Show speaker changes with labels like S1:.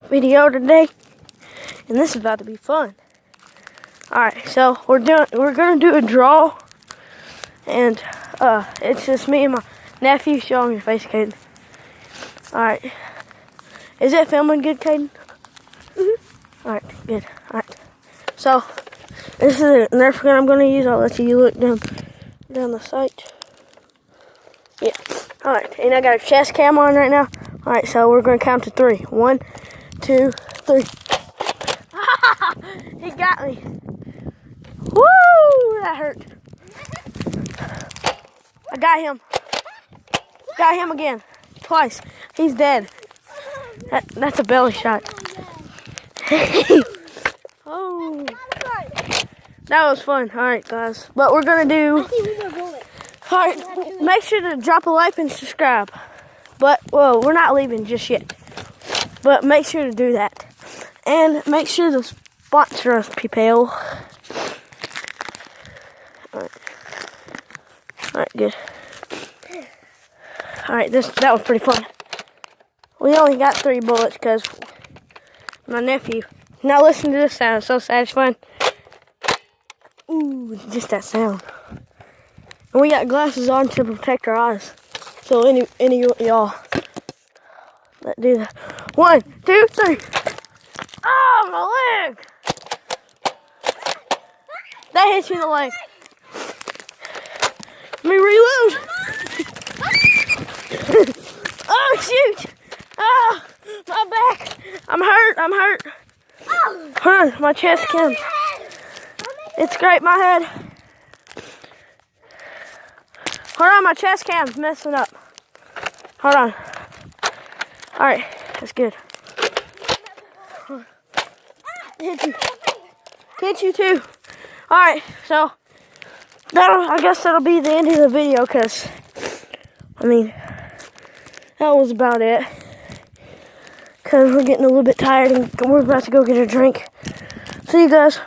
S1: video today, and this is about to be fun. Alright, so we're gonna do a draw, and it's just me and my nephew. Show him your face, Caden. Alright. Is it filming good, Caden? Alright, good. Alright. So this is a nerf gun I'm gonna use. I'll let you look down the sight. Yeah. Alright, and I got a chest cam on right now. Alright, so we're gonna count to 3. 1, 2, 3. He got me. Woo! That hurt. I got him. Got him again. Twice. He's dead. That's a belly shot. Oh. That was fun. Alright, guys. But we're gonna do. Alright, make sure to drop a like and subscribe. But, well, we're not leaving just yet. But make sure to do that. And make sure to sponsor us, people. Alright, good. Alright, that was pretty fun. We only got 3 bullets because my nephew. Now listen to this sound. It's so satisfying. Ooh, just that sound. And we got glasses on to protect our eyes. So any of y'all that do that. 1, 2, 3. Oh, my leg! That hits you in the leg. Let me reload. Oh, shoot! Oh, my back. I'm hurt. Hold on, my chest cam. It scraped my head. Hold on, my chest cam's messing up. Hold on. Alright, that's good. Hit you too. Alright, so I guess that'll be the end of the video, because I mean, that was about it. Because we're getting a little bit tired and we're about to go get a drink. See you guys.